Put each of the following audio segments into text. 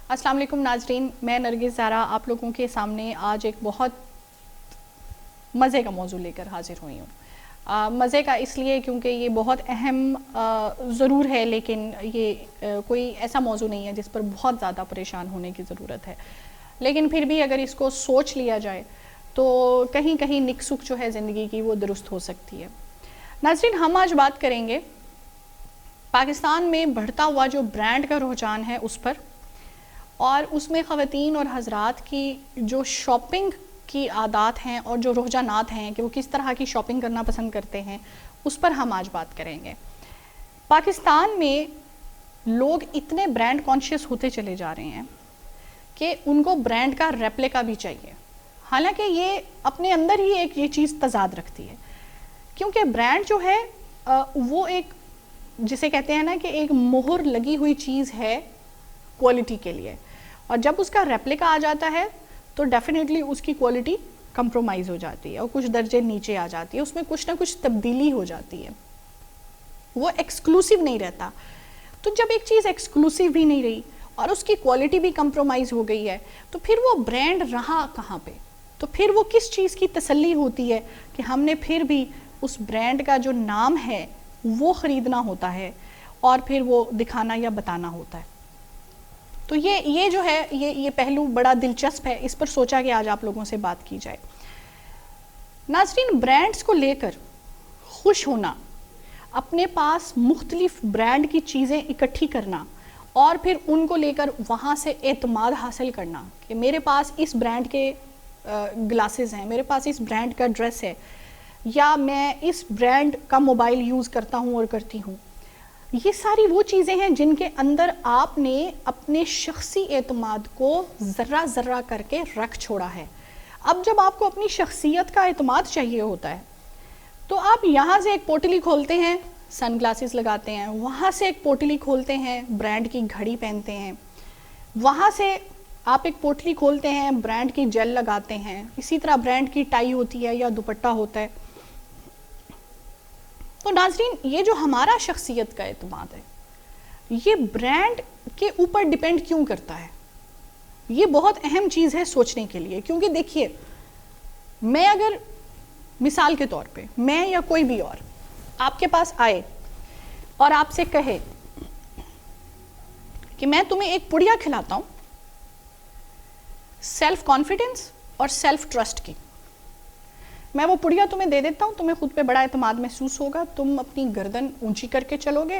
السلام علیکم ناظرین، میں نرگس زہرا آپ لوگوں کے سامنے آج ایک بہت مزے کا موضوع لے کر حاضر ہوئی ہوں۔ مزے کا اس لیے کیونکہ یہ بہت اہم ضرور ہے، لیکن یہ کوئی ایسا موضوع نہیں ہے جس پر بہت زیادہ پریشان ہونے کی ضرورت ہے، لیکن پھر بھی اگر اس کو سوچ لیا جائے تو کہیں کہیں نک سکھ جو ہے زندگی کی وہ درست ہو سکتی ہے۔ ناظرین، ہم آج بات کریں گے پاکستان میں بڑھتا ہوا جو برانڈ کا رجحان ہے اس پر، اور اس میں خواتین اور حضرات کی جو شاپنگ کی عادات ہیں اور جو رجحانات ہیں کہ وہ کس طرح کی شاپنگ کرنا پسند کرتے ہیں، اس پر ہم آج بات کریں گے۔ پاکستان میں لوگ اتنے برانڈ کانشیس ہوتے چلے جا رہے ہیں کہ ان کو برانڈ کا ریپلیکا بھی چاہیے، حالانکہ یہ اپنے اندر ہی ایک یہ چیز تضاد رکھتی ہے، کیونکہ برانڈ جو ہے وہ ایک جسے کہتے ہیں نا کہ ایک مہر لگی ہوئی چیز ہے کوالٹی کے لیے، اور جب اس کا ریپلیکا آ جاتا ہے تو ڈیفینیٹلی اس کی کوالٹی کمپرومائز ہو جاتی ہے اور کچھ درجے نیچے آ جاتی ہے، اس میں کچھ نہ کچھ تبدیلی ہو جاتی ہے، وہ ایکسکلوسیو نہیں رہتا۔ تو جب ایک چیز ایکسکلوسیو بھی نہیں رہی اور اس کی کوالٹی بھی کمپرومائز ہو گئی ہے تو پھر وہ برانڈ رہا کہاں پہ؟ تو پھر وہ کس چیز کی تسلی ہوتی ہے کہ ہم نے پھر بھی اس برانڈ کا جو نام ہے وہ خریدنا ہوتا ہے اور پھر وہ دکھانا یا بتانا ہوتا ہے۔ تو یہ جو ہے یہ پہلو بڑا دلچسپ ہے، اس پر سوچا کہ آج آپ لوگوں سے بات کی جائے۔ ناظرین، برانڈز کو لے کر خوش ہونا، اپنے پاس مختلف برانڈ کی چیزیں اکٹھی کرنا اور پھر ان کو لے کر وہاں سے اعتماد حاصل کرنا کہ میرے پاس اس برانڈ کے گلاسز ہیں، میرے پاس اس برانڈ کا ڈریس ہے، یا میں اس برانڈ کا موبائل یوز کرتا ہوں اور کرتی ہوں، یہ ساری وہ چیزیں ہیں جن کے اندر آپ نے اپنے شخصی اعتماد کو ذرہ ذرہ کر کے رکھ چھوڑا ہے۔ اب جب آپ کو اپنی شخصیت کا اعتماد چاہیے ہوتا ہے تو آپ یہاں سے ایک پوٹلی کھولتے ہیں، سن گلاسز لگاتے ہیں، وہاں سے ایک پوٹلی کھولتے ہیں، برانڈ کی گھڑی پہنتے ہیں، وہاں سے آپ ایک پوٹلی کھولتے ہیں، برانڈ کی جیل لگاتے ہیں، اسی طرح برانڈ کی ٹائی ہوتی ہے یا دوپٹہ ہوتا ہے۔ تو ناظرین، یہ جو ہمارا شخصیت کا اعتماد ہے یہ برانڈ کے اوپر ڈیپینڈ کیوں کرتا ہے؟ یہ بہت اہم چیز ہے سوچنے کے لیے، کیونکہ دیکھیے، میں اگر مثال کے طور پہ میں یا کوئی بھی اور آپ کے پاس آئے اور آپ سے کہے کہ میں تمہیں ایک پڑیا کھلاتا ہوں سیلف کانفیڈنس اور سیلف ٹرسٹ کی، میں وہ پڑیا تمہیں دے دیتا ہوں، تمہیں خود پہ بڑا اعتماد محسوس ہوگا، تم اپنی گردن اونچی کر کے چلو گے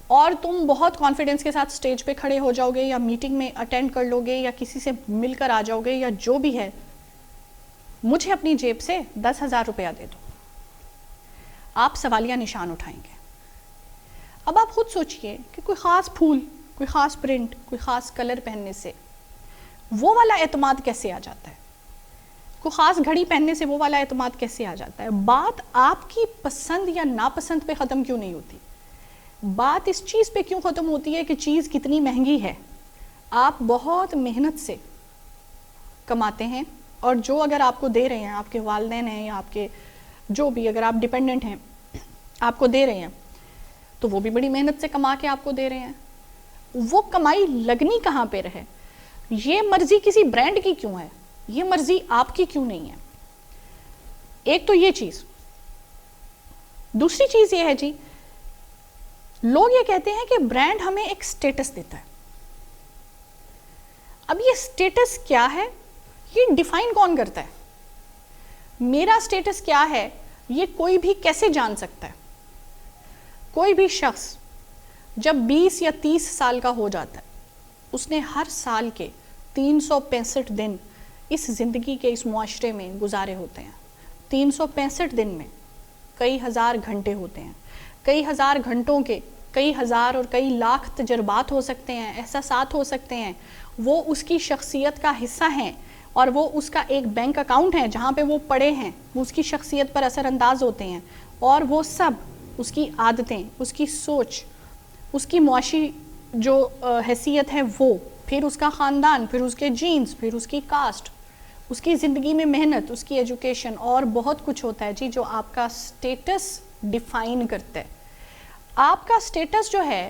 اور تم بہت کانفیڈنس کے ساتھ سٹیج پہ کھڑے ہو جاؤ گے یا میٹنگ میں اٹینڈ کر لو گے یا کسی سے مل کر آ جاؤ گے یا جو بھی ہے، مجھے اپنی جیب سے 10,000 روپیہ دے دو۔ آپ سوالیہ نشان اٹھائیں گے۔ اب آپ خود سوچئے کہ کوئی خاص پھول، کوئی خاص پرنٹ، کوئی خاص کلر پہننے سے وہ والا اعتماد کیسے آ جاتا ہے؟ کوئی خاص گھڑی پہننے سے وہ والا اعتماد کیسے آ جاتا ہے؟ بات آپ کی پسند یا ناپسند پہ ختم کیوں نہیں ہوتی؟ بات اس چیز پہ کیوں ختم ہوتی ہے کہ چیز کتنی مہنگی ہے؟ آپ بہت محنت سے کماتے ہیں اور جو اگر آپ کو دے رہے ہیں، آپ کے والدین ہیں یا آپ کے جو بھی، اگر آپ ڈیپینڈنٹ ہیں، آپ کو دے رہے ہیں تو وہ بھی بڑی محنت سے کما کے آپ کو دے رہے ہیں۔ وہ کمائی لگنی کہاں پہ رہے؟ یہ مرضی کسی برانڈ کی کیوں ہے؟ یہ مرضی آپ کی کیوں نہیں ہے؟ ایک تو یہ چیز۔ دوسری چیز یہ ہے جی، لوگ یہ کہتے ہیں کہ برانڈ ہمیں ایک سٹیٹس دیتا ہے۔ اب یہ سٹیٹس کیا ہے؟ یہ ڈیفائن کون کرتا ہے؟ میرا سٹیٹس کیا ہے یہ کوئی بھی کیسے جان سکتا ہے؟ کوئی بھی شخص جب 20 یا 30 سال کا ہو جاتا ہے، اس نے ہر سال کے 365 دن اس زندگی کے اس معاشرے میں گزارے ہوتے ہیں۔ 365 دن میں کئی ہزار گھنٹے ہوتے ہیں، کئی ہزار گھنٹوں کے کئی ہزار اور کئی لاکھ تجربات ہو سکتے ہیں، احساسات ہو سکتے ہیں، وہ اس کی شخصیت کا حصہ ہیں اور وہ اس کا ایک بینک اکاؤنٹ ہے جہاں پہ وہ پڑے ہیں، وہ اس کی شخصیت پر اثر انداز ہوتے ہیں، اور وہ سب اس کی عادتیں، اس کی سوچ، اس کی معاشی جو حیثیت ہے، وہ پھر اس کا خاندان، پھر اس کے جینز، پھر اس کی کاسٹ، اس کی زندگی میں محنت، اس کی ایجوکیشن اور بہت کچھ ہوتا ہے جی جو آپ کا سٹیٹس ڈیفائن کرتا ہے۔ آپ کا سٹیٹس جو ہے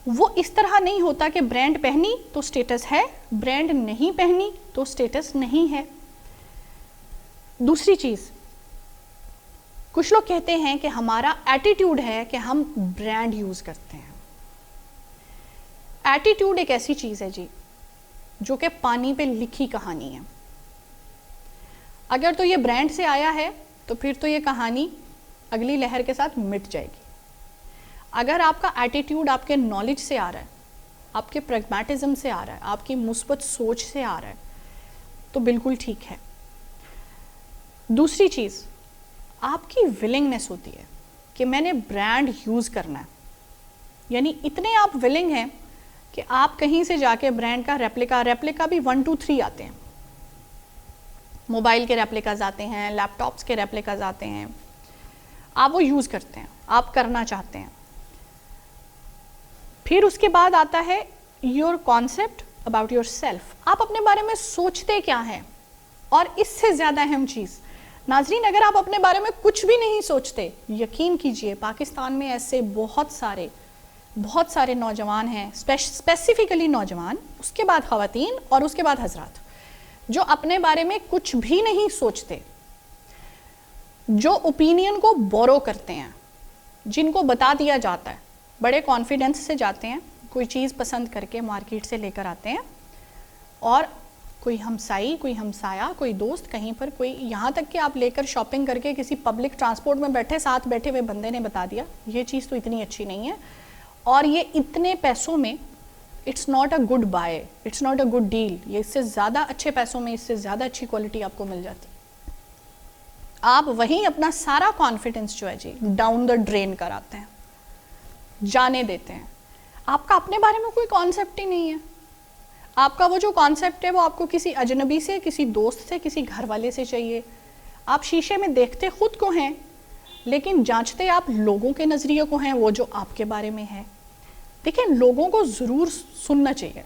وہ اس طرح نہیں ہوتا کہ برانڈ پہنی تو سٹیٹس ہے, برانڈ نہیں پہنی تو سٹیٹس نہیں ہے. دوسری چیز, کچھ لوگ کہتے ہیں کہ ہمارا ایٹیٹیوڈ ہے کہ ہم برانڈ یوز کرتے ہیں. ایٹیٹیوڈ ایک ایسی چیز ہے جی جو کہ پانی پہ لکھی کہانی ہے. اگر تو یہ برانڈ سے آیا ہے تو پھر تو یہ کہانی اگلی لہر کے ساتھ مٹ جائے گی. اگر آپ کا ایٹیٹیوڈ آپ کے نالج سے آ رہا ہے, آپ کے پریگمیٹزم سے آ رہا ہے, آپ کی مثبت سوچ سے آ رہا ہے, تو بالکل ٹھیک ہے. دوسری چیز, آپ کی ولنگنیس ہوتی ہے کہ میں نے برانڈ یوز کرنا ہے. یعنی اتنے آپ ولنگ ہیں کہ آپ کہیں سے جا کے برانڈ کا ریپلیکا بھی 1 2 3 آتے ہیں. موبائل کے ریپلیکاز آتے ہیں, لیپ ٹاپس کے ریپلیکاز آتے ہیں, آپ وہ یوز کرتے ہیں, آپ کرنا چاہتے ہیں. پھر اس کے بعد آتا ہے your concept about your self. آپ اپنے بارے میں سوچتے کیا ہیں, اور اس سے زیادہ اہم چیز ناظرین, اگر آپ اپنے بارے میں کچھ بھی نہیں سوچتے, یقین کیجئے پاکستان میں ایسے بہت سارے نوجوان ہیں, اسپیسیفکلی نوجوان, اس کے بعد خواتین اور اس کے بعد حضرات, جو اپنے بارے میں کچھ بھی نہیں سوچتے, جو اوپینین کو بورو کرتے ہیں, جن کو بتا دیا جاتا ہے, بڑے کانفیڈنس سے جاتے ہیں, کوئی چیز پسند کر کے مارکیٹ سے لے کر آتے ہیں, اور کوئی ہمسائی, کوئی ہمسایا, کوئی دوست کہیں پر, کوئی یہاں تک کہ آپ لے کر شاپنگ کر کے کسی پبلک ٹرانسپورٹ میں ساتھ بیٹھے ہوئے بندے نے بتا دیا یہ چیز تو اتنی اچھی نہیں ہے, اور یہ اتنے پیسوں میں it's not a good buy, it's not a good deal, یہ اس سے زیادہ اچھے پیسوں میں اس سے زیادہ اچھی کوالٹی آپ کو مل جاتی. آپ وہیں اپنا سارا کانفیڈنس جو ہے جی ڈاؤن دا ڈرین کراتے ہیں, جانے دیتے ہیں. آپ کا اپنے بارے میں کوئی کانسیپٹ ہی نہیں ہے. آپ کا وہ جو کانسیپٹ ہے وہ آپ کو کسی اجنبی سے, کسی دوست سے, کسی گھر والے سے چاہیے. آپ شیشے میں دیکھتے خود کو ہیں, لیکن جانچتے آپ لوگوں کے نظریے کو ہیں, وہ جو آپ کے بارے میں ہے. دیکھیں, لوگوں کو ضرور سننا چاہیے,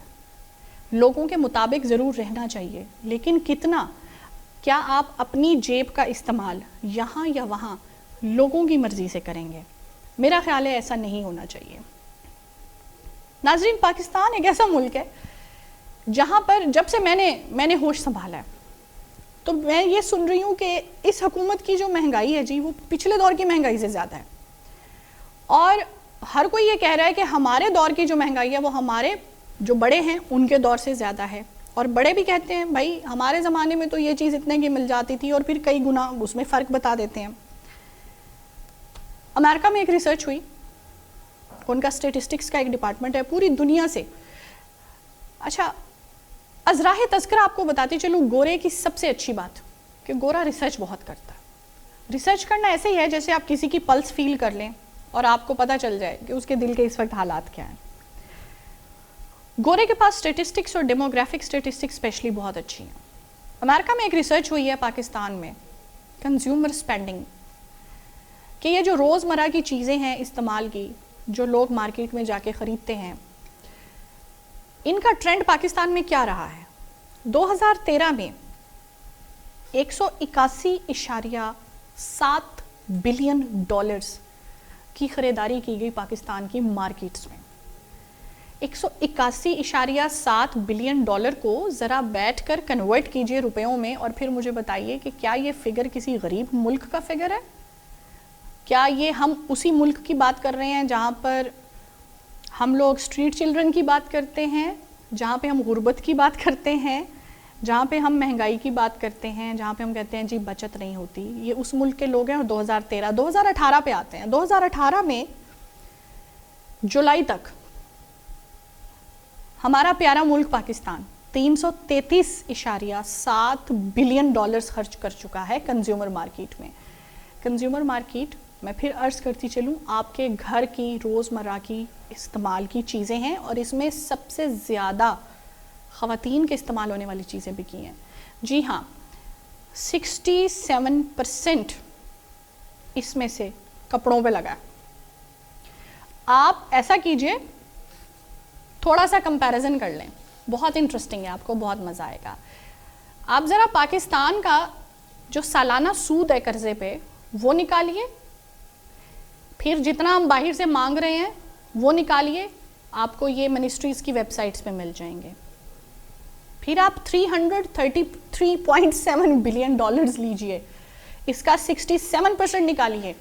لوگوں کے مطابق ضرور رہنا چاہیے, لیکن کتنا, کیا آپ اپنی جیب کا استعمال یہاں یا وہاں لوگوں کی مرضی سے کریں گے؟ میرا خیال ہے ایسا نہیں ہونا چاہیے. ناظرین, پاکستان ایک ایسا ملک ہے جہاں پر جب سے میں نے ہوش سنبھالا ہے تو میں یہ سن رہی ہوں کہ اس حکومت کی جو مہنگائی ہے جی وہ پچھلے دور کی مہنگائی سے زیادہ ہے, اور ہر کوئی یہ کہہ رہا ہے کہ ہمارے دور کی جو مہنگائی ہے وہ ہمارے جو بڑے ہیں ان کے دور سے زیادہ ہے. اور بڑے بھی کہتے ہیں بھائی ہمارے زمانے میں تو یہ چیز اتنے کی مل جاتی تھی, اور پھر کئی گنا اس میں فرق بتا دیتے ہیں. امریکہ میں ایک ریسرچ ہوئی, ان کا اسٹیٹسٹکس کا ایک ڈپارٹمنٹ ہے پوری دنیا سے. اچھا, از راہ تذکرہ آپ کو بتاتی چلوں گورے کی سب سے اچھی بات کہ گورا ریسرچ بہت کرتا ہے. ریسرچ کرنا ایسے ہی ہے جیسے آپ کسی کی پلس فیل کر لیں اور آپ کو پتہ چل جائے کہ اس کے دل کے اس وقت حالات کیا ہیں. گورے کے پاس اسٹیٹسٹکس اور ڈیموگرافک اسٹیٹسٹکس اسپیشلی بہت اچھی ہیں. امریکہ میں ایک ریسرچ ہوئی ہے پاکستان میں, کنزیومر اسپینڈنگ, کہ یہ جو روزمرہ کی چیزیں ہیں استعمال کی, جو لوگ مارکیٹ میں جا کے خریدتے ہیں, ان کا ٹرینڈ پاکستان میں کیا رہا ہے. 2013 میں 181.7 بلین ڈالرز کی خریداری کی گئی پاکستان کی مارکیٹس میں. 181.7 بلین ڈالر کو ذرا بیٹھ کر کنورٹ کیجئے روپیوں میں, اور پھر مجھے بتائیے کہ کیا یہ فگر کسی غریب ملک کا فگر ہے؟ کیا یہ ہم اسی ملک کی بات کر رہے ہیں جہاں پر ہم لوگ اسٹریٹ چلڈرن کی بات کرتے ہیں, جہاں پہ ہم غربت کی بات کرتے ہیں, جہاں پہ ہم مہنگائی کی بات کرتے ہیں, جہاں پہ ہم کہتے ہیں جی بچت نہیں ہوتی؟ یہ اس ملک کے لوگ ہیں. اور 2018 پہ آتے ہیں. 2018 میں جولائی تک ہمارا پیارا ملک پاکستان 333.7 بلین ڈالرز خرچ کر چکا ہے کنزیومر مارکیٹ میں. کنزیومر مارکیٹ, میں پھر عرض کرتی چلوں, آپ کے گھر کی روزمرہ کی استعمال کی چیزیں ہیں, اور اس میں سب سے زیادہ خواتین کے استعمال ہونے والی چیزیں بھی کی ہیں. جی ہاں, 67% اس میں سے کپڑوں پہ لگا ہے. آپ ایسا کیجئے, تھوڑا سا کمپیریزن کر لیں, بہت انٹرسٹنگ ہے, آپ کو بہت مزہ آئے گا. آپ ذرا پاکستان کا جو سالانہ سود ہے قرضے پہ وہ نکالیے, پھر جتنا ہم باہر سے مانگ رہے ہیں وہ نکالیے, آپ کو یہ منسٹریز کی ویب سائٹس پہ مل جائیں گے. پھر آپ 333.7 بلین ڈالرز لیجئے, اس کا 67% نکالیے,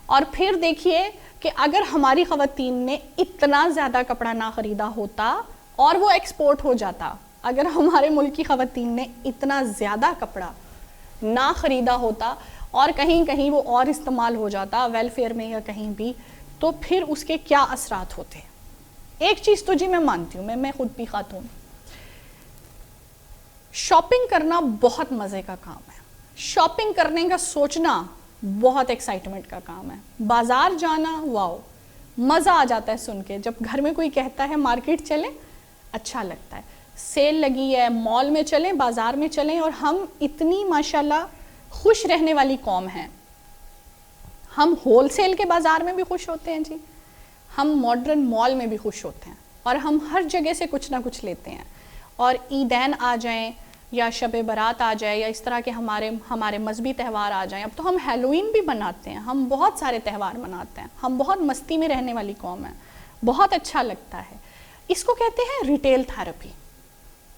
اور پھر دیکھیے کہ اگر ہماری خواتین نے اتنا زیادہ کپڑا نہ خریدا ہوتا اور وہ ایکسپورٹ ہو جاتا, اگر ہمارے ملک کی خواتین نے اتنا زیادہ کپڑا نہ خریدا ہوتا اور کہیں کہیں وہ اور استعمال ہو جاتا ویلفیئر میں یا کہیں بھی, تو پھر اس کے کیا اثرات ہوتے. ایک چیز تو جی میں مانتی ہوں, میں خود بھی خاتون, شاپنگ کرنا بہت مزے کا کام ہے, شاپنگ کرنے کا سوچنا بہت ایکسائٹمنٹ کا کام ہے, بازار جانا واو مزہ آ جاتا ہے سن کے, جب گھر میں کوئی کہتا ہے مارکیٹ چلیں اچھا لگتا ہے, سیل لگی ہے مال میں چلیں بازار میں چلیں, اور ہم اتنی ماشاءاللہ خوش رہنے والی قوم ہیں, ہم ہول سیل کے بازار میں بھی خوش ہوتے ہیں جی, ہم ماڈرن مال میں بھی خوش ہوتے ہیں, اور ہم ہر جگہ سے کچھ نہ کچھ لیتے ہیں. اور عیدین آ جائیں یا شب برات آ جائے یا اس طرح کے ہمارے مذہبی تہوار آ جائیں, اب تو ہم ہیلوئین بھی مناتے ہیں, ہم بہت سارے تہوار مناتے ہیں, ہم بہت مستی میں رہنے والی قوم ہیں, بہت اچھا لگتا ہے. اس کو کہتے ہیں ریٹیل تھیراپی.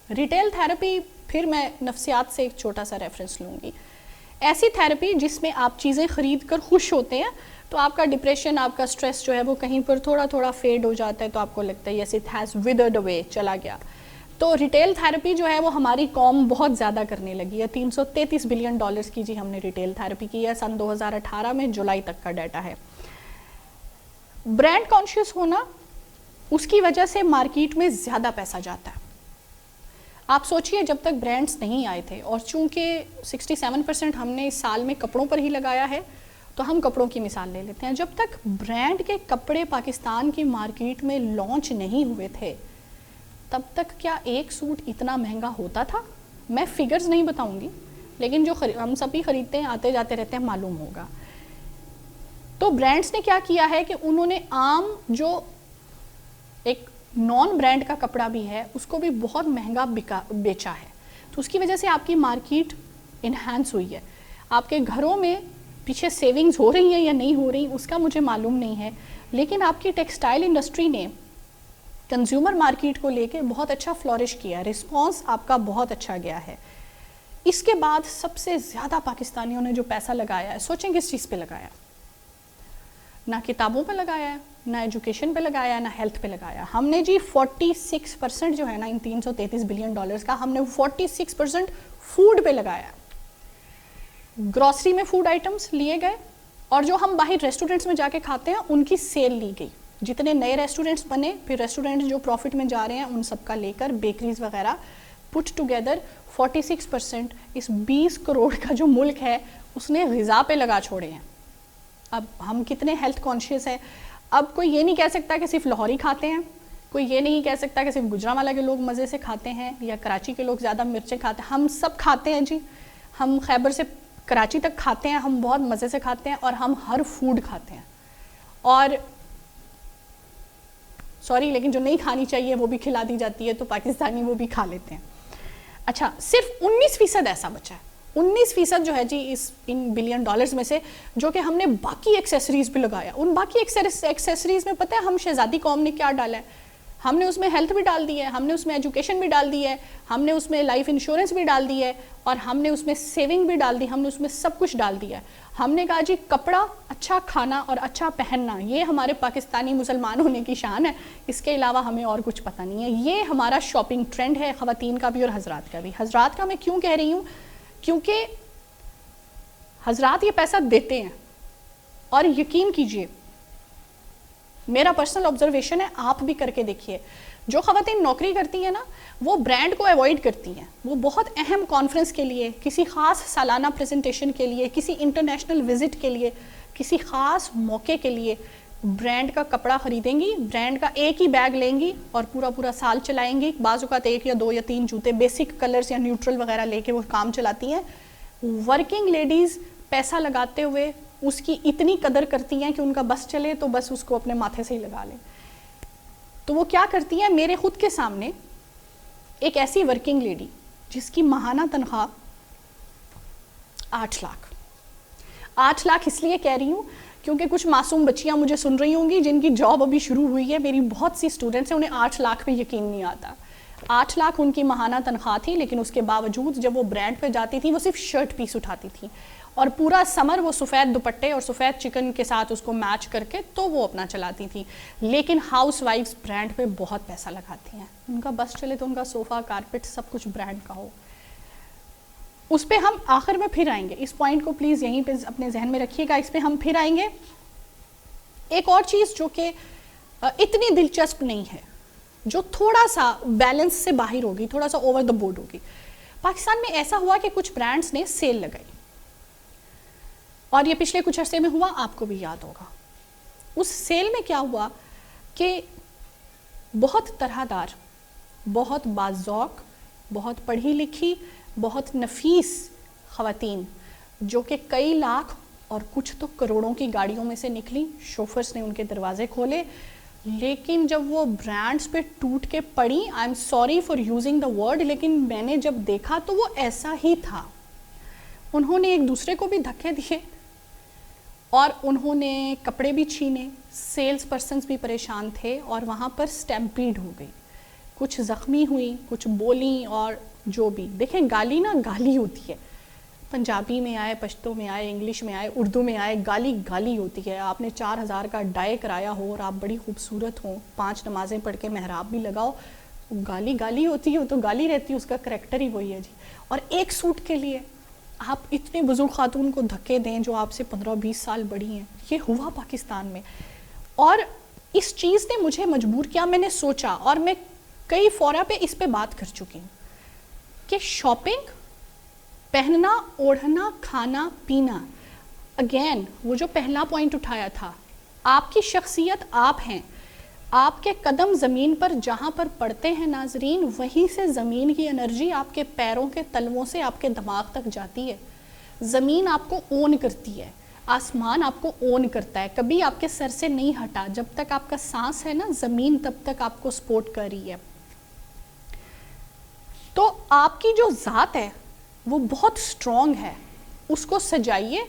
ریٹیل تھیراپی, پھر میں نفسیات سے ایک چھوٹا سا ریفرنس لوں گی, ایسی تھیراپی جس میں آپ چیزیں خرید کر خوش ہوتے ہیں, تو آپ کا ڈپریشن, آپ کا سٹریس جو ہے وہ کہیں پر تھوڑا تھوڑا فیڈ ہو جاتا ہے, تو آپ کو لگتا ہے یس اٹ ہیز ودرڈ اوے, چلا گیا. تو ریٹیل تھیراپی جو ہے وہ ہماری قوم بہت زیادہ کرنے لگی ہے. 333 بلین ڈالرز کی جی ہم نے ریٹیل تھیراپی کی ہے, سن 2018 میں جولائی تک کا ڈیٹا ہے. برانڈ کانشیس ہونا, اس کی وجہ سے مارکیٹ میں زیادہ پیسہ جاتا ہے. آپ سوچئے جب تک برانڈز نہیں آئے تھے, اور چونکہ 67% ہم نے اس سال میں کپڑوں پر ہی لگایا ہے, تو ہم کپڑوں کی مثال لے لیتے ہیں. جب تک برانڈ کے کپڑے پاکستان کی مارکیٹ میں لانچ نہیں ہوئے تھے, تب تک کیا ایک سوٹ اتنا مہنگا ہوتا تھا؟ میں فگرز نہیں بتاؤں گی, لیکن جو ہم سبھی خریدتے ہیں, آتے جاتے رہتے ہیں, معلوم ہوگا. تو برانڈز نے کیا کیا ہے کہ انہوں نے عام جو ایک نان برانڈ کا کپڑا بھی ہے اس کو بھی بہت مہنگا بیچا ہے. تو اس کی وجہ سے آپ کی مارکیٹ انہینس ہوئی ہے. آپ کے گھروں میں پیچھے سیونگز ہو رہی ہیں یا نہیں ہو رہی اس کا مجھے معلوم نہیں ہے, لیکن آپ کی ٹیکسٹائل انڈسٹری نے کنزیومر مارکیٹ کو لے کے بہت اچھا فلورش کیا, رسپانس آپ کا بہت اچھا گیا ہے. اس کے بعد سب سے زیادہ پاکستانیوں نے جو پیسہ لگایا ہے, سوچیں کس چیز پہ لگایا؟ نہ کتابوں پہ لگایا ہے, نہ ایجوکیشن پہ لگایا ہے, نہ ہیلتھ پہ لگایا. ہم نے جی 46% جو ہے نا ان 333 بلین ڈالرز کا, ہم نے 46% فوڈ پہ لگایا. گروسری میں فوڈ آئٹمس لیے گئے, اور جو ہم باہر ریسٹورنٹس میں جا کے کھاتے ہیں ان کی سیل لی گئی. جتنے نئے ریسٹورنٹس بنے, پھر ریسٹورنٹ جو پروفٹ میں جا رہے ہیں ان سب کا لے کر, بیکریز وغیرہ پٹ ٹوگیدر 46% اس 20 کروڑ کا جو ملک ہے اس نے غذا پہ لگا چھوڑے ہیں. اب ہم کتنے ہیلتھ کانشیس ہیں. اب کوئی یہ نہیں کہہ سکتا کہ صرف لاہوری کھاتے ہیں, کوئی یہ نہیں کہہ سکتا کہ صرف گجرانوالہ کے لوگ مزے سے کھاتے ہیں یا کراچی کے لوگ زیادہ مرچیں کھاتے ہیں. ہم سب کھاتے ہیں جی, ہم خیبر سے کراچی تک کھاتے ہیں, ہم بہت مزے سے کھاتے ہیں, اور ہم ہر فوڈ کھاتے ہیں. اور سوری لیکن جو نہیں کھانی چاہیے وہ بھی کھلا دی جاتی ہے, تو پاکستانی وہ بھی کھا لیتے ہیں. اچھا, صرف 19% ایسا بچا ہے, 19% جو ہے جی ان بلین ڈالرز میں سے, جو کہ ہم نے باقی ایکسیسریز پہ لگایا. ان باقی ایکسیسریز میں پتہ ہے ہم شہزادی قوم نے کیا ڈالا ہے؟ ہم نے اس میں ہیلتھ بھی ڈال دی ہے, ہم نے اس میں ایجوکیشن بھی ڈال دی ہے, ہم نے اس میں لائف انشورنس بھی ڈال دی ہے, اور ہم نے اس میں سیونگ بھی ڈال دی, ہم نے اس میں سب کچھ ڈال دیا ہے. ہم نے کہا جی کپڑا, اچھا کھانا اور اچھا پہننا, یہ ہمارے پاکستانی مسلمان ہونے کی شان ہے, اس کے علاوہ ہمیں اور کچھ پتہ نہیں ہے. یہ ہمارا شاپنگ ٹرینڈ ہے, خواتین کا بھی اور حضرات کا بھی. حضرات کا میں کیوں کہہ رہی ہوں؟ کیونکہ حضرات یہ پیسہ دیتے ہیں, اور یقین کیجئے میرا پرسنل آبزرویشن ہے, آپ بھی کر کے دیکھیے, جو خواتین نوکری کرتی ہیں نا وہ برانڈ کو ایوائڈ کرتی ہیں. وہ بہت اہم کانفرنس کے لیے, کسی خاص سالانہ پریزنٹیشن کے لیے, کسی انٹرنیشنل وزٹ کے لیے, کسی خاص موقع کے لیے برانڈ کا کپڑا خریدیں گی, برانڈ کا ایک ہی بیگ لیں گی اور پورا سال چلائیں گی. بعض اوقات 1 یا 2 یا 3 جوتے بیسک کلرز یا نیوٹرل وغیرہ لے کے وہ کام چلاتی ہیں. ورکنگ لیڈیز پیسہ لگاتے ہوئے اس کی اتنی قدر کرتی ہیں کہ ان کا بس چلے تو بس اس کو اپنے ماتھے سے ہی لگا لیں. تو وہ کیا کرتی ہیں؟ میرے خود کے سامنے ایک ایسی ورکنگ لیڈی جس کی ماہانہ تنخواہ 8 لاکھ. 8 لاکھ اس لیے کہہ رہی ہوں کیونکہ کچھ معصوم بچیاں مجھے سن رہی ہوں گی جن کی جاب ابھی شروع ہوئی ہے. میری بہت سی اسٹوڈنٹس ہیں, انہیں 8 لاکھ پہ یقین نہیں آتا. 8 لاکھ ان کی ماہانہ تنخواہ تھی, لیکن اس کے باوجود جب وہ برانڈ پہ جاتی تھی وہ صرف شرٹ پیس اٹھاتی تھی, اور پورا سمر وہ سفید دوپٹے اور سفید چکن کے ساتھ اس کو میچ کر کے تو وہ اپنا چلاتی تھی. لیکن ہاؤس وائفز برانڈ پہ بہت پیسہ لگاتی ہیں. ان کا بس چلے تو ان کا صوفہ, کارپٹ سب کچھ برانڈ کا ہو. اس پہ ہم آخر میں پھر آئیں گے. اس پوائنٹ کو پلیز یہیں پہ اپنے ذہن میں رکھیے گا, اس پہ ہم پھر آئیں گے. ایک اور چیز جو کہ اتنی دلچسپ نہیں ہے, جو تھوڑا سا بیلنس سے باہر ہوگی, تھوڑا سا اوور دا بورڈ ہوگی. پاکستان میں ایسا ہوا کہ کچھ برانڈز نے سیل لگائی, اور یہ پچھلے کچھ عرصے میں ہوا, آپ کو بھی یاد ہوگا. اس سیل میں کیا ہوا کہ بہت طرح دار, بہت باذوق, بہت پڑھی لکھی, بہت نفیس خواتین جو کہ کئی لاکھ اور کچھ تو کروڑوں کی گاڑیوں میں سے نکلی, شوفرز نے ان کے دروازے کھولے, لیکن جب وہ برانڈز پہ ٹوٹ کے پڑی, I am sorry for using the word, لیکن میں نے جب دیکھا تو وہ ایسا ہی تھا. انہوں نے ایک دوسرے کو بھی دھکے دیے, اور انہوں نے کپڑے بھی چھینے, سیلز پرسنز بھی پریشان تھے, اور وہاں پر سٹیمپیڈ ہو گئی. کچھ زخمی ہوئی, کچھ بولیں, اور جو بھی. دیکھیں گالی نا گالی ہوتی ہے, پنجابی میں آئے, پشتو میں آئے, انگلش میں آئے, اردو میں آئے, گالی گالی ہوتی ہے. آپ نے 4000 کا ڈائی کرایا ہو اور آپ بڑی خوبصورت ہوں, 5 نمازیں پڑھ کے محراب بھی لگاؤ, گالی گالی ہوتی ہے, وہ تو گالی رہتی ہے, اس کا کریکٹر ہی وہی ہے جی. اور ایک سوٹ کے لیے آپ اتنے بزرگ خاتون کو دھکے دیں جو آپ سے 15-20 سال بڑی ہیں. یہ ہوا پاکستان میں, اور اس چیز نے مجھے مجبور کیا. میں نے سوچا, اور میں کئی فورا پہ اس پہ بات کر چکی ہوں, کہ شاپنگ, پہننا, اوڑھنا, کھانا, پینا, اگین وہ جو پہلا پوائنٹ اٹھایا تھا, آپ کی شخصیت آپ ہیں. آپ کے قدم زمین پر جہاں پر پڑتے ہیں ناظرین, وہیں سے زمین کی انرجی آپ کے پیروں کے تلووں سے آپ کے دماغ تک جاتی ہے. زمین آپ کو اون کرتی ہے, آسمان آپ کو اون کرتا ہے, کبھی آپ کے سر سے نہیں ہٹا. جب تک آپ کا سانس ہے نا, زمین تب تک آپ کو سپورٹ کر رہی ہے. تو آپ کی جو ذات ہے وہ بہت سٹرونگ ہے, اس کو سجائیے.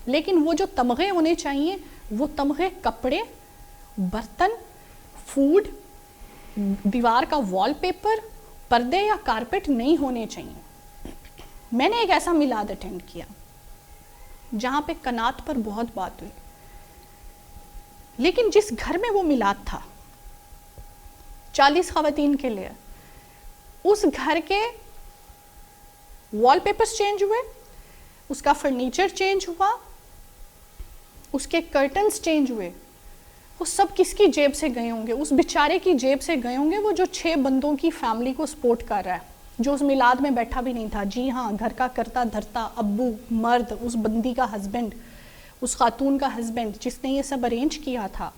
لیکن وہ جو تمغے ہونے چاہیے, وہ تمغے کپڑے, برتن, فوڈ, دیوار کا وال پیپر, پردے یا کارپٹ نہیں ہونے چاہیے. میں نے ایک ایسا میلاد اٹینڈ کیا جہاں پہ قناعت پر بہت بات ہوئی, لیکن جس گھر میں وہ میلاد تھا 40 خواتین کے لیے, اس گھر کے وال پیپرز چینج ہوئے, اس کا فرنیچر چینج ہوا, اس کے کرٹنز چینج ہوئے. وہ سب کس کی جیب سے گئے ہوں گے؟ اس بیچارے کی جیب سے گئے ہوں گے, وہ جو 6 بندوں کی فیملی کو سپورٹ کر رہا ہے, جو اس میلاد میں بیٹھا بھی نہیں تھا. جی ہاں, گھر کا کرتا دھرتا ابو, مرد, اس بندی کا ہسبینڈ, اس خاتون کا ہسبینڈ جس نے یہ سب ارینج کیا تھا.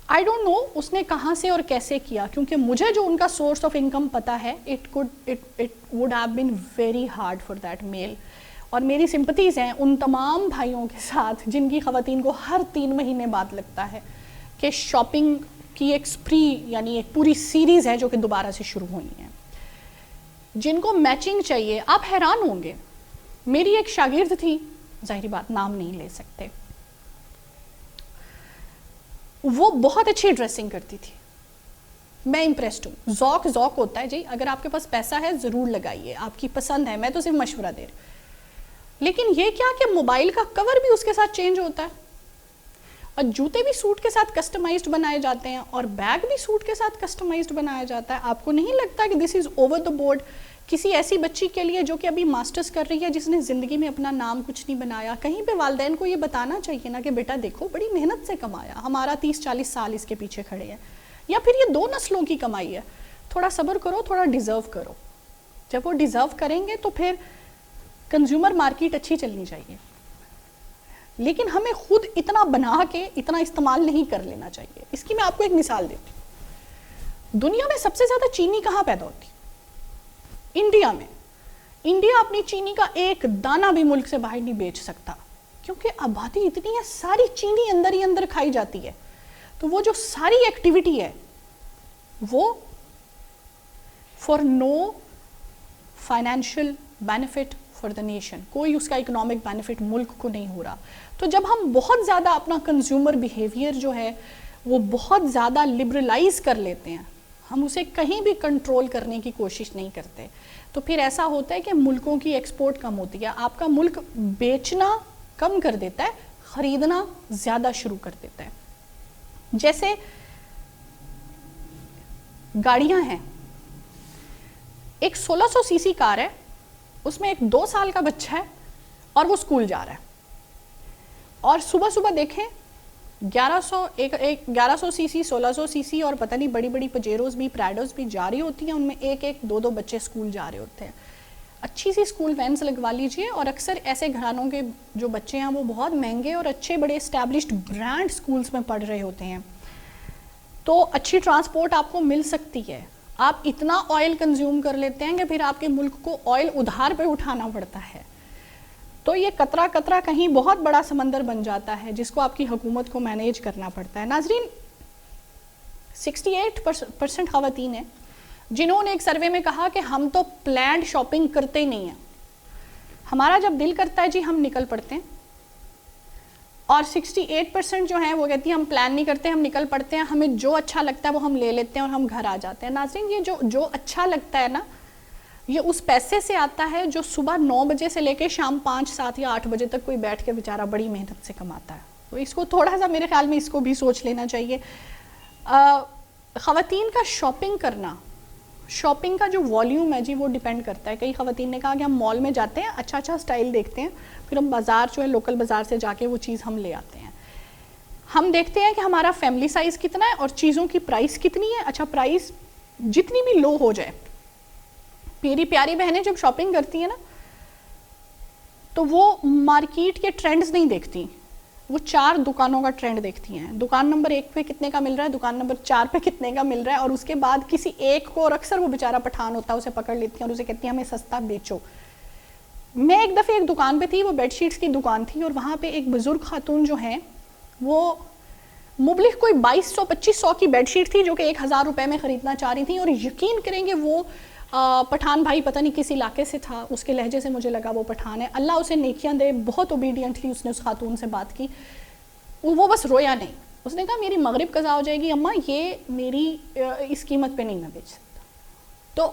آئی ڈونٹ نو اس نے کہاں سے اور کیسے کیا, کیونکہ مجھے جو ان کا سورس آف انکم پتا ہے, it would have been very hard for that male. اور میری سمپتیز ہیں ان تمام بھائیوں کے ساتھ جن کی خواتین کو ہر 3 مہینے بعد لگتا ہے کہ شاپنگ کی ایک سپری, یعنی ایک پوری سیریز ہے جو کہ دوبارہ سے شروع ہوئی ہے, جن کو میچنگ چاہیے. آپ حیران ہوں گے, میری ایک شاگرد تھی, ظاہری بات نام نہیں لے سکتے, وہ بہت اچھی ڈریسنگ کرتی تھی. میں امپریسڈ ہوں. ذوق ہوتا ہے جی, اگر آپ کے پاس پیسہ ہے ضرور لگائیے, آپ کی پسند ہے, میں تو صرف مشورہ دے رہی. لیکن یہ کیا کہ موبائل کا کور بھی اس کے ساتھ چینج ہوتا ہے, اور جوتے بھی سوٹ کے ساتھ کسٹمائزڈ بنائے جاتے ہیں, اور بیگ بھی سوٹ کے ساتھ کسٹمائزڈ بنایا جاتا ہے. آپ کو نہیں لگتا کہ دس از اوور دا بورڈ کسی ایسی بچی کے لیے جو کہ ابھی ماسٹرز کر رہی ہے, جس نے زندگی میں اپنا نام کچھ نہیں بنایا؟ کہیں پہ والدین کو یہ بتانا چاہیے نا کہ بیٹا دیکھو بڑی محنت سے کمایا, ہمارا 30-40 سال اس کے پیچھے کھڑے ہیں, یا پھر یہ 2 نسلوں کی کمائی ہے, تھوڑا صبر کرو, تھوڑا ڈیزرو کرو. جب وہ ڈیزرو کریں گے تو پھر کنزیومر مارکیٹ اچھی چلنی چاہیے. لیکن ہمیں خود اتنا بنا کے اتنا استعمال نہیں کر لینا چاہیے. اس کی میں آپ کو ایک مثال دیتی ہوں. دنیا میں سب سے زیادہ چینی کہاں پیدا ہوتی؟ انڈیا میں. انڈیا اپنی چینی کا ایک دانہ بھی ملک سے باہر نہیں بیچ سکتا, کیونکہ آبادی اتنی ہے, ساری چینی اندر ہی اندر کھائی جاتی ہے. تو وہ جو ساری ایکٹیویٹی ہے وہ for no financial benefit for the nation, کوئی اس کا اکنامک بینیفٹ ملک کو نہیں ہو رہا. تو جب ہم بہت زیادہ اپنا کنزیومر بیہیویئر جو ہے وہ بہت زیادہ لبرلائز کر لیتے ہیں, ہم اسے کہیں بھی کنٹرول کرنے کی کوشش نہیں کرتے, تو پھر ایسا ہوتا ہے کہ ملکوں کی ایکسپورٹ کم ہوتی ہے. آپ کا ملک بیچنا کم کر دیتا ہے, خریدنا زیادہ شروع کر دیتا ہے. جیسے گاڑیاں ہیں, ایک 1600 سی سی کار ہے, اس میں ایک 2 سال کا بچہ ہے اور وہ اسکول جا رہا ہے, اور صبح صبح دیکھیں 1100 سی سی 1600 سی سی اور پتہ نہیں بڑی بڑی پجیروز بھی پراڈوز بھی جا رہی ہوتی ہیں, ان میں ایک 2 بچے اسکول جا رہے ہوتے ہیں. اچھی سی اسکول وینس لگوا لیجئے, اور اکثر ایسے گھرانوں کے جو بچے ہیں وہ بہت مہنگے اور اچھے بڑے اسٹیبلشڈ برانڈ اسکولس میں پڑھ رہے ہوتے ہیں, تو اچھی ٹرانسپورٹ آپ کو مل سکتی ہے. آپ اتنا آئل کنزیوم کر لیتے ہیں کہ پھر آپ کے ملک کو آئل ادھار پہ اٹھانا پڑتا ہے, تو یہ قطرہ قطرہ کہیں بہت بڑا سمندر بن جاتا ہے جس کو آپ کی حکومت کو مینیج کرنا پڑتا ہے. ناظرین, 68% خواتین ہیں جنہوں نے ایک سروے میں کہا کہ ہم تو پلانڈ شاپنگ کرتے ہی نہیں ہیں, ہمارا جب دل کرتا ہے جی ہم نکل پڑتے ہیں, اور 68% جو ہیں وہ کہتی ہیں ہم پلان نہیں کرتے, ہم نکل پڑتے ہیں, ہمیں جو اچھا لگتا ہے وہ ہم لے لیتے ہیں اور ہم گھر آ جاتے ہیں. ناظرین, یہ جو اچھا لگتا ہے نا, یہ اس پیسے سے آتا ہے جو صبح 9 بجے سے لے کے شام 5, 7 یا 8 بجے تک کوئی بیٹھ کے بیچارہ بڑی محنت سے کماتا ہے. تو اس کو تھوڑا سا میرے خیال میں اس کو بھی سوچ لینا چاہیے. خواتین کا شاپنگ کرنا, شاپنگ کا جو والیوم ہے جی وہ ڈیپینڈ کرتا ہے. کئی خواتین نے کہا کہ ہم مال میں جاتے ہیں, اچھا اچھا سٹائل دیکھتے ہیں, پھر ہم بازار جو ہے لوکل بازار سے جا کے وہ چیز ہم لے آتے ہیں. ہم دیکھتے ہیں کہ ہمارا فیملی سائز کتنا ہے اور چیزوں کی پرائس کتنی ہے. اچھا, پرائس جتنی بھی لو ہو جائے, میری پیاری بہنیں جب شاپنگ کرتی ہیں نا تو وہ مارکیٹ کے ٹرینڈز نہیں دیکھتی, وہ 4 دکانوں کا ٹرینڈ دیکھتی ہیں. دکان نمبر 1 پہ کتنے کا مل رہا ہے, دکان نمبر 4 پہ کتنے کا مل رہا ہے, اور اس کے بعد کسی ایک کو, اور اکثر وہ بیچارہ پٹھان ہوتا ہے, اسے پکڑ لیتی ہیں اور اسے کہتی ہیں ہمیں سستا بیچو. میں ایک دفعہ ایک دکان پہ تھی, وہ بیڈ شیٹس کی دکان تھی, اور وہاں پہ ایک بزرگ خاتون جو ہیں وہ مبلغ کوئی 2200-2500 کی بیڈ شیٹ تھی جو کہ 1000 روپے میں خریدنا چاہ رہی تھیں, اور یقین کریں گے وہ پٹھان بھائی پتہ نہیں کس علاقے سے تھا, اس کے لہجے سے مجھے لگا وہ پٹھان ہے. اللہ اسے نیکیاں دے, بہت اوبیڈینٹلی اس نے اس خاتون سے بات کی, وہ بس رویا نہیں. اس نے کہا میری مغرب قضا ہو جائے گی اماں, یہ میری اس قیمت پہ نہیں میں بیچ سکتا. تو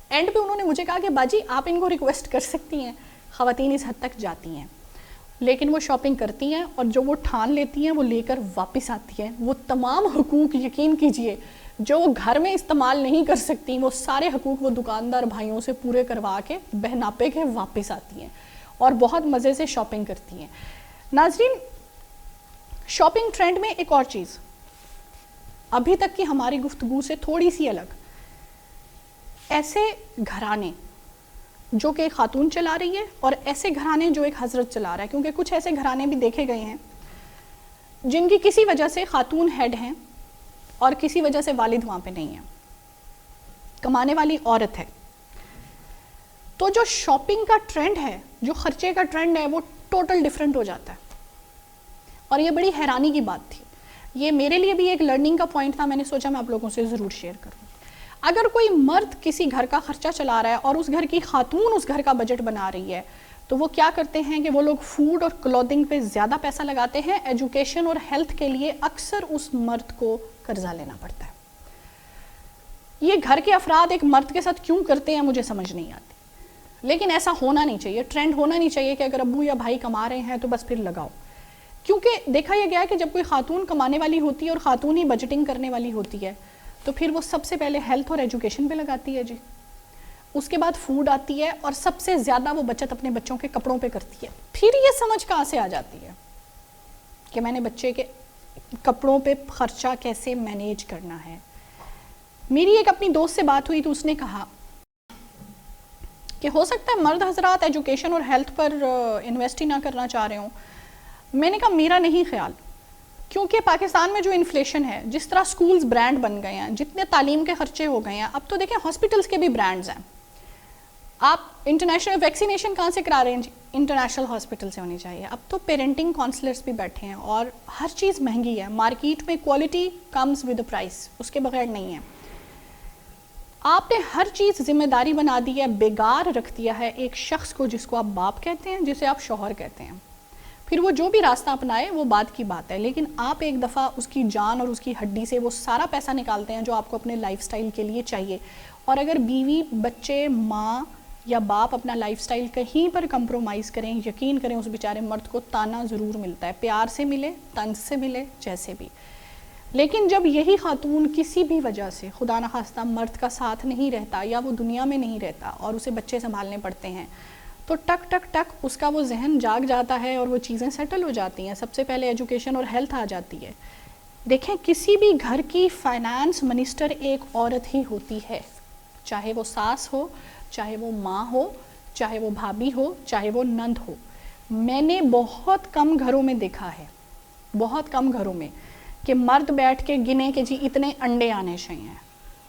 اینڈ پہ انہوں نے مجھے کہا کہ باجی آپ ان کو ریکویسٹ کر سکتی ہیں. خواتین اس حد تک جاتی ہیں, لیکن وہ شاپنگ کرتی ہیں, اور جو وہ ٹھان لیتی ہیں وہ لے کر واپس آتی ہیں. وہ تمام حقوق یقین کیجئے جو وہ گھر میں استعمال نہیں کر سکتی, وہ سارے حقوق وہ دکاندار بھائیوں سے پورے کروا کے بہناپے کے واپس آتی ہیں اور بہت مزے سے شاپنگ کرتی ہیں. ناظرین, شاپنگ ٹرینڈ میں ایک اور چیز ابھی تک کی ہماری گفتگو سے تھوڑی سی الگ, ایسے گھرانے جو کہ ایک خاتون چلا رہی ہے اور ایسے گھرانے جو ایک حضرت چلا رہا ہے, کیونکہ کچھ ایسے گھرانے بھی دیکھے گئے ہیں جن کی کسی وجہ سے خاتون ہیڈ ہیں اور کسی وجہ سے والد وہاں پہ نہیں ہیں, کمانے والی عورت ہے. تو جو شاپنگ کا ٹرینڈ ہے, جو خرچے کا ٹرینڈ ہے, وہ ٹوٹل ڈیفرنٹ ہو جاتا ہے, اور یہ بڑی حیرانی کی بات تھی. یہ میرے لیے بھی ایک لرننگ کا پوائنٹ تھا, میں نے سوچا میں آپ لوگوں سے ضرور شیئر کروں. اگر کوئی مرد کسی گھر کا خرچہ چلا رہا ہے اور اس گھر کی خاتون اس گھر کا بجٹ بنا رہی ہے, تو وہ کیا کرتے ہیں کہ وہ لوگ فوڈ اور کلودنگ پہ زیادہ پیسہ لگاتے ہیں. ایجوکیشن اور ہیلتھ کے لیے اکثر اس مرد کو قرضہ لینا پڑتا ہے. یہ گھر کے افراد ایک مرد کے ساتھ کیوں کرتے ہیں مجھے سمجھ نہیں آتی, لیکن ایسا ہونا نہیں چاہیے. ٹرینڈ ہونا نہیں چاہیے کہ اگر ابو یا بھائی کما رہے ہیں تو بس پھر لگاؤ, کیونکہ دیکھا یہ گیا ہے کہ جب کوئی خاتون کمانے والی ہوتی ہے اور خاتون ہی بجٹنگ کرنے والی ہوتی ہے تو پھر وہ سب سے پہلے ہیلتھ اور ایجوکیشن پہ لگاتی ہے جی, اس کے بعد فوڈ آتی ہے, اور سب سے زیادہ وہ بچت اپنے بچوں کے کپڑوں پہ کرتی ہے. پھر یہ سمجھ کہاں سے آ جاتی ہے کہ میں نے بچے کے کپڑوں پہ خرچہ کیسے مینیج کرنا ہے. میری ایک اپنی دوست سے بات ہوئی تو اس نے کہا کہ ہو سکتا ہے مرد حضرات ایجوکیشن اور ہیلتھ پر انویسٹ ہی نہ کرنا چاہ رہے ہوں. میں نے کہا میرا نہیں خیال, کیونکہ پاکستان میں جو انفلیشن ہے, جس طرح سکولز برانڈ بن گئے ہیں, جتنے تعلیم کے خرچے ہو گئے ہیں, اب تو دیکھیں ہاسپٹلز کے بھی برانڈز ہیں. آپ انٹرنیشنل ویکسینیشن کہاں سے کرا رہے ہیں جی, انٹرنیشنل ہاسپٹل سے ہونی چاہیے. اب تو پیرنٹنگ کاؤنسلرز بھی بیٹھے ہیں, اور ہر چیز مہنگی ہے. مارکیٹ میں کوالٹی کمز ود پرائس, اس کے بغیر نہیں ہے. آپ نے ہر چیز ذمہ داری بنا دی ہے، بیگار رکھ دیا ہے ایک شخص کو جس کو آپ باپ کہتے ہیں، جسے آپ شوہر کہتے ہیں. پھر وہ جو بھی راستہ اپنائے وہ بات کی بات ہے، لیکن آپ ایک دفعہ اس کی جان اور اس کی ہڈی سے وہ سارا پیسہ نکالتے ہیں جو آپ کو اپنے لائف سٹائل کے لیے چاہیے. اور اگر بیوی، بچے، ماں یا باپ اپنا لائف سٹائل کہیں پر کمپرومائز کریں، یقین کریں اس بیچارے مرد کو تانا ضرور ملتا ہے، پیار سے ملے، طنز سے ملے، جیسے بھی. لیکن جب یہی خاتون کسی بھی وجہ سے خدا نخواستہ مرد کا ساتھ نہیں رہتا یا وہ دنیا میں نہیں رہتا اور اسے بچے سنبھالنے پڑتے ہیں، تو ٹک ٹک ٹک اس کا وہ ذہن جاگ جاتا ہے اور وہ چیزیں سیٹل ہو جاتی ہیں. سب سے پہلے ایجوکیشن اور ہیلتھ آ جاتی ہے. دیکھیں کسی بھی گھر کی فائنانس منسٹر ایک عورت ہی ہوتی ہے، چاہے وہ ساس ہو، چاہے وہ ماں ہو، چاہے وہ بھابھی ہو، چاہے وہ نند ہو. میں نے بہت کم گھروں میں دیکھا ہے، بہت کم گھروں میں، کہ مرد بیٹھ کے گنے کہ جی اتنے انڈے آنے چاہیے،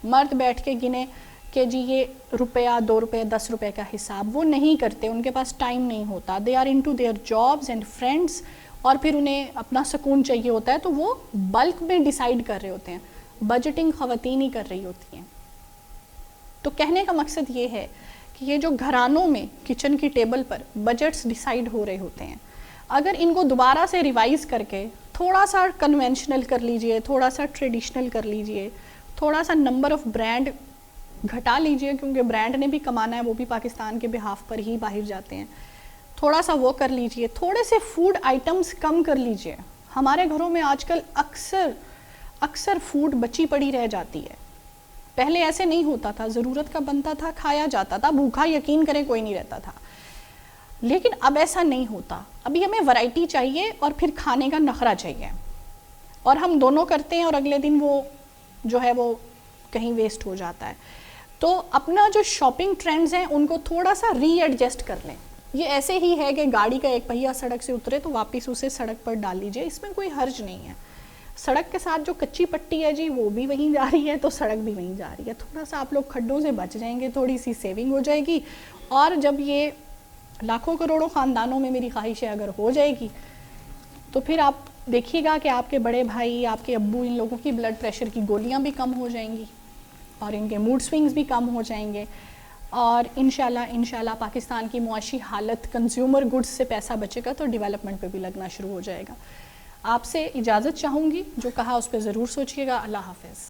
مرد بیٹھ کے گنے کہ جی یہ روپیہ، 2 روپے، 10 روپے کا حساب. وہ نہیں کرتے، ان کے پاس ٹائم نہیں ہوتا. They are into their jobs and friends, اور پھر انہیں اپنا سکون چاہیے ہوتا ہے تو وہ بلک میں ڈیسائیڈ کر رہے ہوتے ہیں. بجٹنگ خواتین ہی کر رہی ہوتی ہیں. تو کہنے کا مقصد یہ ہے کہ یہ جو گھرانوں میں کچن کی ٹیبل پر بجٹس ڈیسائیڈ ہو رہے ہوتے ہیں، اگر ان کو دوبارہ سے ریوائز کر کے تھوڑا سا کنونشنل کر لیجئے، تھوڑا سا ٹریڈیشنل کر لیجئے، تھوڑا سا نمبر آف برانڈ گھٹا لیجئے، کیونکہ برانڈ نے بھی کمانا ہے، وہ بھی پاکستان کے بہاف پر ہی باہر جاتے ہیں. تھوڑا سا وہ کر لیجئے، تھوڑے سے فوڈ آئٹمز کم کر لیجئے. ہمارے گھروں میں آج کل اکثر فوڈ بچی پڑی رہ جاتی ہے. پہلے ایسے نہیں ہوتا تھا، ضرورت کا بنتا تھا، کھایا جاتا تھا، بھوکا یقین کریں کوئی نہیں رہتا تھا. لیکن اب ایسا نہیں ہوتا. ابھی ہمیں ورائٹی چاہیے اور پھر کھانے کا نخرہ چاہیے، اور ہم دونوں کرتے ہیں اور اگلے دن وہ جو ہے وہ کہیں ویسٹ ہو جاتا ہے. تو اپنا جو شاپنگ ٹرینڈز ہیں ان کو تھوڑا سا ری ایڈجسٹ کر لیں. یہ ایسے ہی ہے کہ گاڑی کا ایک پہیہ سڑک سے اترے تو واپس اسے سڑک پر ڈال لیجئے، اس میں کوئی حرج نہیں ہے. سڑک کے ساتھ جو کچی پٹی ہے جی وہ بھی وہیں جا رہی ہے تو سڑک بھی وہیں جا رہی ہے. تھوڑا سا آپ لوگ کھڈوں سے بچ جائیں گے، تھوڑی سی سیونگ ہو جائے گی. اور جب یہ لاکھوں کروڑوں خاندانوں میں میری خواہش ہے اگر ہو جائے گی تو پھر آپ دیکھیے گا کہ آپ کے بڑے بھائی، آپ کے ابو، ان لوگوں کی بلڈ پریشر کی گولیاں بھی کم ہو جائیں گی اور ان کے موڈ سوئنگز بھی کم ہو جائیں گے. اور انشاءاللہ پاکستان کی معاشی حالت، کنزیومر گڈز سے پیسہ بچے گا تو ڈیولپمنٹ پہ بھی لگنا شروع ہو جائے گا. آپ سے اجازت چاہوں گی، جو کہا اس پہ ضرور سوچیے گا. اللہ حافظ.